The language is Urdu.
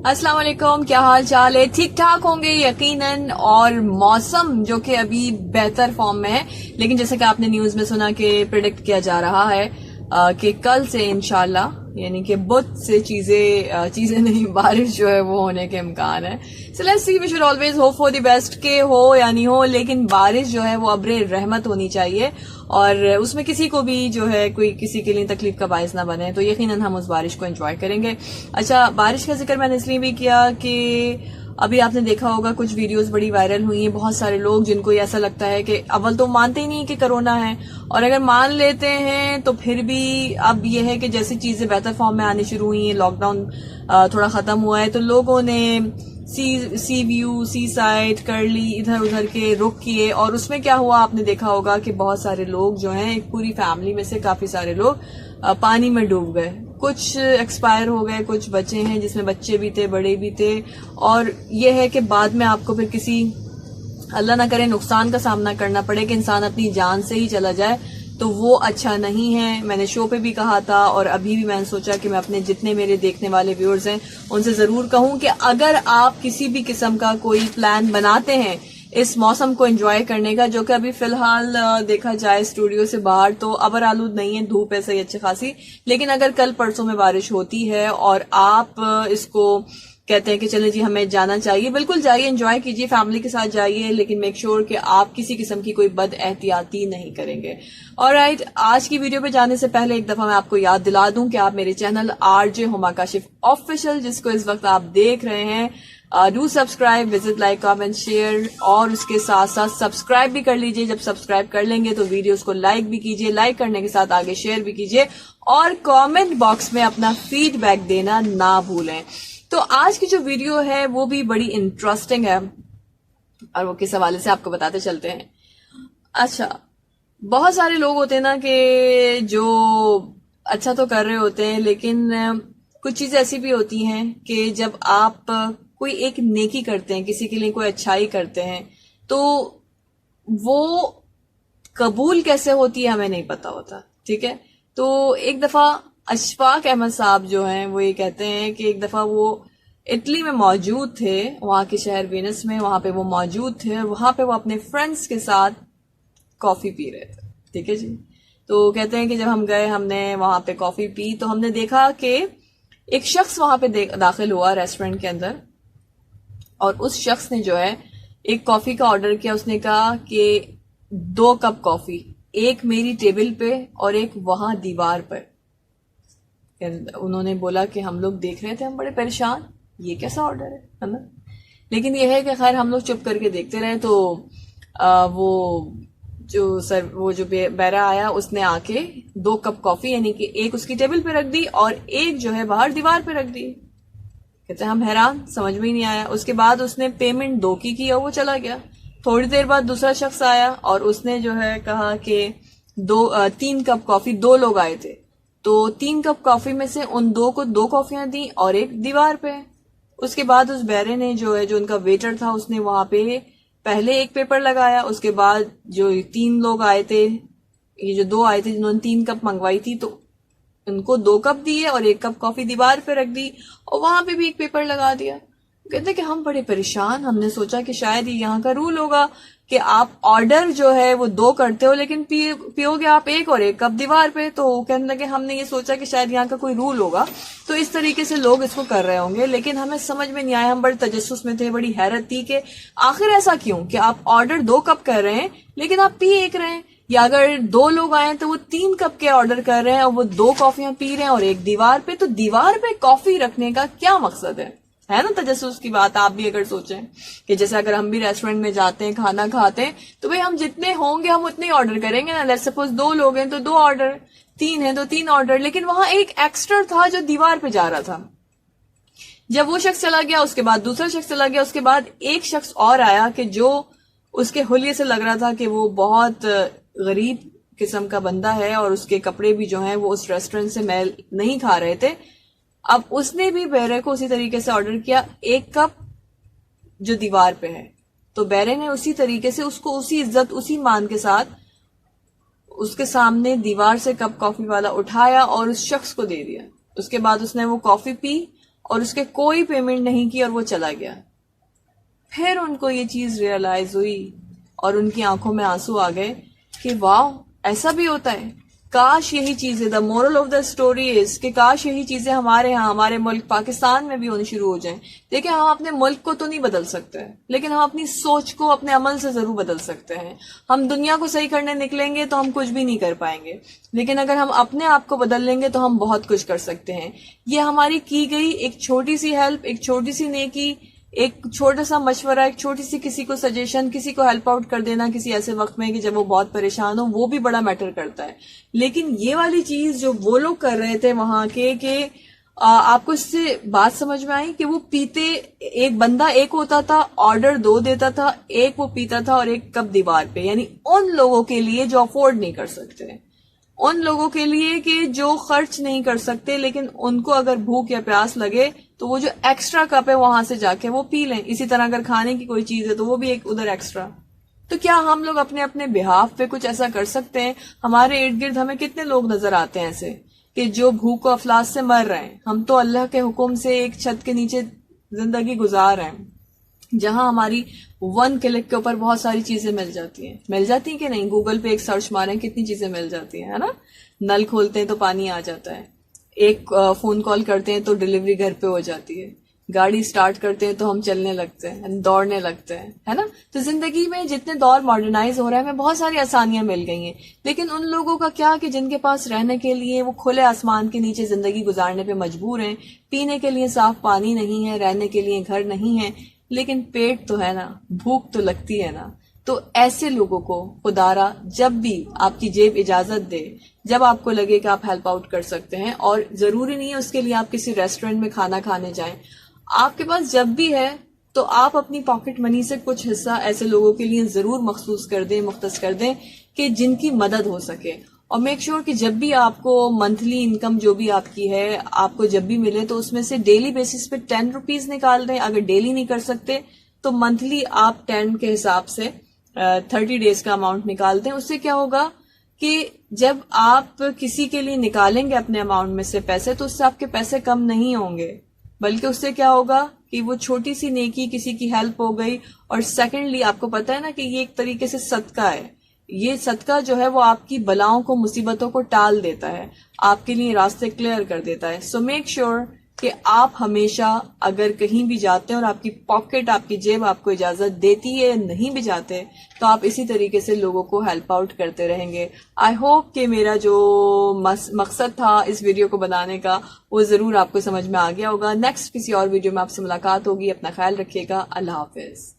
السلام علیکم، کیا حال چال ہے؟ ٹھیک ٹھاک ہوں گے یقیناً. اور موسم جو کہ ابھی بہتر فارم میں ہے، لیکن جیسے کہ آپ نے نیوز میں سنا کہ پریڈکٹ کیا جا رہا ہے کہ کل سے انشاءاللہ یعنی کہ بدھ سے چیزیں نہیں، بارش جو ہے وہ ہونے کے امکان ہے. So let's see, we should always hope for the best کہ ہو یا نہیں ہو، لیکن بارش جو ہے وہ ابر رحمت ہونی چاہیے اور اس میں کسی کو بھی جو ہے کوئی کسی کے لیے تکلیف کا باعث نہ بنے. تو یقیناً ہم اس بارش کو انجوائے کریں گے. اچھا، بارش کا ذکر میں نے اس لیے بھی کیا کہ ابھی آپ نے دیکھا ہوگا کچھ ویڈیوز بڑی وائرل ہوئی ہیں. بہت سارے لوگ جن کو ایسا لگتا ہے کہ اول تو مانتے ہی نہیں کہ کرونا ہے، اور اگر مان لیتے ہیں تو پھر بھی اب یہ ہے کہ جیسی چیزیں بہتر فارم میں آنی شروع ہوئی ہیں، لاک ڈاؤن تھوڑا ختم ہوا ہے، تو لوگوں نے سی ویو، سی سائٹ کر لی، ادھر ادھر کے رخ کیے. اور اس میں کیا ہوا آپ نے دیکھا ہوگا کہ بہت سارے لوگ جو ہیں، ایک پوری فیملی میں سے کافی سارے لوگ پانی میں ڈوب گئے. کچھ ایکسپائر ہو گئے، کچھ بچے ہیں جس میں بچے بھی تھے، بڑے بھی تھے. اور یہ ہے کہ بعد میں آپ کو پھر کسی اللہ نہ کرے نقصان کا سامنا کرنا پڑے کہ انسان اپنی جان سے ہی چلا جائے، تو وہ اچھا نہیں ہے. میں نے شو پہ بھی کہا تھا اور ابھی بھی میں نے سوچا کہ میں اپنے جتنے میرے دیکھنے والے ویورز ہیں ان سے ضرور کہوں کہ اگر آپ کسی بھی قسم کا کوئی پلان بناتے ہیں اس موسم کو انجوائے کرنے کا، جو کہ ابھی فی الحال دیکھا جائے اسٹوڈیو سے باہر تو ابر آلود نہیں ہے، دھوپ ہے صحیح اچھی خاصی، لیکن اگر کل پرسوں میں بارش ہوتی ہے اور آپ اس کو کہتے ہیں کہ چلیں جی ہمیں جانا چاہیے، بالکل جائیے، انجوائے کیجیے، فیملی کے ساتھ جائیے، لیکن میک شیور کہ آپ کسی قسم کی کوئی بد احتیاطی نہیں کریں گے. آلرائٹ، آج کی ویڈیو پہ جانے سے پہلے ایک دفعہ میں آپ کو یاد دلا دوں کہ آپ میرے چینل RJ ہما کاشف آفیشل، جس کو اس وقت آپ دیکھ رہے ہیں، do subscribe, visit, like, comment, share, اور اس کے ساتھ ساتھ سبسکرائب بھی کر لیجئے. جب سبسکرائب کر لیں گے تو ویڈیوز کو لائک بھی کیجئے، لائک کرنے کے ساتھ آگے شیئر بھی کیجئے، اور کامنٹ باکس میں اپنا فیڈ بیک دینا نہ بھولیں. تو آج کی جو ویڈیو ہے وہ بھی بڑی انٹرسٹنگ ہے اور وہ کس حوالے سے آپ کو بتاتے چلتے ہیں. اچھا، بہت سارے لوگ ہوتے ہیں نا کہ جو اچھا تو کر رہے ہوتے ہیں، لیکن کچھ چیزیں ایسی بھی ہوتی ہیں کہ جب آپ کوئی ایک نیکی کرتے ہیں، کسی کے لیے کوئی اچھائی کرتے ہیں، تو وہ قبول کیسے ہوتی ہے ہمیں نہیں پتا ہوتا. ٹھیک ہے، تو ایک دفعہ اشفاق احمد صاحب جو ہیں وہ یہ کہتے ہیں کہ ایک دفعہ وہ اٹلی میں موجود تھے، وہاں کے شہر وینس میں، وہاں پہ وہ موجود تھے، اور وہاں پہ وہ اپنے فرینڈز کے ساتھ کافی پی رہے تھے. ٹھیک ہے جی، تو کہتے ہیں کہ جب ہم گئے، ہم نے وہاں پہ کافی پی، تو ہم نے دیکھا کہ ایک شخص وہاں پہ داخل ہوا ریسٹورینٹ کے اندر، اور اس شخص نے جو ہے ایک کافی کا آرڈر کیا. اس نے کہا کہ 2 کپ کافی، ایک میری ٹیبل پہ اور ایک وہاں دیوار پر. انہوں نے بولا کہ ہم لوگ دیکھ رہے تھے، ہم بڑے پریشان، یہ کیسا آرڈر ہے نا. لیکن یہ ہے کہ خیر ہم لوگ چپ کر کے دیکھتے رہے. تو وہ جو بیرا آیا، اس نے آ کے 2 کپ کافی یعنی کہ ایک اس کی ٹیبل پہ رکھ دی اور ایک جو ہے باہر دیوار پہ رکھ دی. کہتے ہیں ہم حیران، سمجھ میں ہی نہیں آیا. اس کے بعد اس نے پیمنٹ 2 کی اور وہ چلا گیا. تھوڑی دیر بعد دوسرا شخص آیا اور اس نے جو ہے کہا کہ 3 کپ کافی، 2 لوگ آئے تھے، تو 3 کپ کافی میں سے ان 2 کو 2 کافیاں دی اور ایک دیوار پہ. اس کے بعد اس بیرے نے جو ہے، جو ان کا ویٹر تھا، اس نے وہاں پہ پہلے ایک پیپر لگایا. اس کے بعد جو 3 لوگ آئے تھے، یہ جو 2 آئے تھے جنہوں نے 3 کپ منگوائی تھی، تو ان کو 2 کپ دیے اور 1 کپ کافی دیوار پہ رکھ دی اور وہاں پہ بھی ایک پیپر لگا دیا. کہتے کہ ہم بڑے پریشان، ہم نے سوچا کہ شاید یہ یہاں کا رول ہوگا کہ آپ آرڈر جو ہے وہ 2 کرتے ہو لیکن پیو گے آپ 1 اور 1 کپ دیوار پہ. تو کہنے لگے ہم نے یہ سوچا کہ شاید یہاں کا کوئی رول ہوگا، تو اس طریقے سے لوگ اس کو کر رہے ہوں گے. لیکن ہمیں سمجھ میں نہیں آیا، ہم بڑے تجسس میں تھے، بڑی حیرت تھی کہ آخر ایسا کیوں کہ آپ آرڈر 2 کپ کر رہے ہیں لیکن آپ پی 1 رہے ہیں، یا اگر 2 لوگ آئے تو وہ 3 کپ کے آرڈر کر رہے ہیں اور وہ 2 کافیاں پی رہے ہیں اور 1 دیوار پہ. تو دیوار پہ کافی رکھنے کا کیا مقصد ہے نا تجسس کی بات. آپ بھی اگر سوچیں کہ جیسے اگر ہم بھی ریسٹورینٹ میں جاتے ہیں، کھانا کھاتے ہیں، تو بھئی ہم جتنے ہوں گے ہم اتنے آرڈر کریں گے نا. لیٹس سپوز 2 لوگ ہیں تو 2 آرڈر، 3 ہیں تو 3 آرڈر. لیکن وہاں ایک ایکسٹرا تھا جو دیوار پہ جا رہا تھا. جب وہ شخص چلا گیا، اس کے بعد دوسرا شخص چلا گیا، اس کے بعد ایک شخص اور آیا کہ جو اس کے حلیے سے لگ رہا تھا کہ وہ بہت غریب قسم کا بندہ ہے اور اس کے کپڑے بھی جو ہیں وہ اس ریسٹورینٹ سے میل نہیں کھا رہے تھے. اب اس نے بھی بیرے کو اسی طریقے سے آرڈر کیا 1 کپ جو دیوار پہ ہے. تو بیرے نے اسی طریقے سے اس کو اسی عزت، اسی مان کے ساتھ اس کے سامنے دیوار سے کپ کافی والا اٹھایا اور اس شخص کو دے دیا. اس کے بعد اس نے وہ کافی پی اور اس کے کوئی پیمنٹ نہیں کی اور وہ چلا گیا. پھر ان کو یہ چیز ریئلائز ہوئی اور ان کی آنکھوں میں آنسو آ گئے کہ واو ایسا بھی ہوتا ہے. کاش یہی چیزیں, the moral of the story is کہ کاش یہی چیزیں ہمارے ہاں, ہمارے ملک پاکستان میں بھی ہونی شروع ہو جائیں. دیکھیں ہم اپنے ملک کو تو نہیں بدل سکتے, لیکن ہم اپنی سوچ کو اپنے عمل سے ضرور بدل سکتے ہیں. ہم دنیا کو صحیح کرنے نکلیں گے تو ہم کچھ بھی نہیں کر پائیں گے, لیکن اگر ہم اپنے آپ کو بدل لیں گے تو ہم بہت کچھ کر سکتے ہیں. یہ ہماری کی گئی ایک چھوٹی سی ہیلپ, ایک چھوٹی سی نیکی, ایک چھوٹا سا مشورہ, ایک چھوٹی سی کسی کو سجیشن, کسی کو ہیلپ آؤٹ کر دینا کسی ایسے وقت میں کہ جب وہ بہت پریشان ہو, وہ بھی بڑا میٹر کرتا ہے. لیکن یہ والی چیز جو وہ لوگ کر رہے تھے وہاں کے, کہ آپ کو اس سے بات سمجھ میں آئی کہ وہ پیتے, ایک بندہ ایک ہوتا تھا, آرڈر 2 دیتا تھا, ایک وہ پیتا تھا اور ایک کپ دیوار پہ. یعنی ان لوگوں کے لیے جو افورڈ نہیں کر سکتے, ان لوگوں کے لیے کہ جو خرچ نہیں کر سکتے, لیکن ان کو اگر بھوک یا پیاس لگے تو وہ جو ایکسٹرا کپ ہے وہاں سے جا کے وہ پی لیں. اسی طرح اگر کھانے کی کوئی چیز ہے تو وہ بھی ایک ادھر ایکسٹرا. تو کیا ہم لوگ اپنے اپنے بہاف پہ کچھ ایسا کر سکتے ہیں؟ ہمارے ارد گرد ہمیں کتنے لوگ نظر آتے ہیں ایسے کہ جو بھوک و افلاس سے مر رہے ہیں. ہم تو اللہ کے حکم سے ایک چھت کے نیچے زندگی گزار رہے ہیں, جہاں ہماری 1 کلک کے اوپر بہت ساری چیزیں مل جاتی ہیں کہ نہیں. گوگل پہ ایک سرچ ماریں کتنی چیزیں مل جاتی ہیں, ہے نا. نل کھولتے ہیں تو پانی آ جاتا ہے, ایک فون کال کرتے ہیں تو ڈلیوری گھر پہ ہو جاتی ہے, گاڑی سٹارٹ کرتے ہیں تو ہم چلنے لگتے ہیں, دوڑنے لگتے ہیں, ہے نا. تو زندگی میں جتنے دور ماڈرنائز ہو رہا ہے ہمیں بہت ساری آسانیاں مل گئی ہیں. لیکن ان لوگوں کا کیا کہ جن کے پاس رہنے کے لیے وہ کھلے آسمان کے نیچے زندگی گزارنے پہ مجبور ہیں, پینے کے لیے صاف پانی نہیں ہے, رہنے کے لیے گھر نہیں ہے, لیکن پیٹ تو ہے نا, بھوک تو لگتی ہے نا. تو ایسے لوگوں کو خدارا جب بھی آپ کی جیب اجازت دے, جب آپ کو لگے کہ آپ ہیلپ آؤٹ کر سکتے ہیں, اور ضروری نہیں ہے اس کے لیے آپ کسی ریسٹورینٹ میں کھانا کھانے جائیں, آپ کے پاس جب بھی ہے تو آپ اپنی پاکٹ منی سے کچھ حصہ ایسے لوگوں کے لیے ضرور مخصوص کر دیں, مختص کر دیں کہ جن کی مدد ہو سکے. اور میک شیور کہ جب بھی آپ کو منتھلی انکم جو بھی آپ کی ہے آپ کو جب بھی ملے تو اس میں سے ڈیلی بیسس پہ 10 روپیز نکال دیں. اگر ڈیلی نہیں کر سکتے تو منتھلی آپ 10 کے حساب سے 30 ڈیز کا اماؤنٹ نکال دیں. اس سے کیا ہوگا کہ جب آپ کسی کے لیے نکالیں گے اپنے اماؤنٹ میں سے پیسے تو اس سے آپ کے پیسے کم نہیں ہوں گے, بلکہ اس سے کیا ہوگا کہ وہ چھوٹی سی نیکی کسی کی ہیلپ ہو گئی. اور سیکنڈلی آپ کو پتا ہے نا کہ یہ ایک طریقے سے صدقہ ہے. یہ صدقہ جو ہے وہ آپ کی بلاؤں کو, مصیبتوں کو ٹال دیتا ہے, آپ کے لیے راستے کلیئر کر دیتا ہے. سو میک شیور کہ آپ ہمیشہ اگر کہیں بھی جاتے ہیں اور آپ کی پاکٹ, آپ کی جیب آپ کو اجازت دیتی ہے, نہیں بھی جاتے تو آپ اسی طریقے سے لوگوں کو ہیلپ آؤٹ کرتے رہیں گے. آئی ہوپ کہ میرا جو مقصد تھا اس ویڈیو کو بنانے کا وہ ضرور آپ کو سمجھ میں آ گیا ہوگا. نیکسٹ کسی اور ویڈیو میں آپ سے ملاقات ہوگی. اپنا خیال رکھیے گا. اللہ حافظ.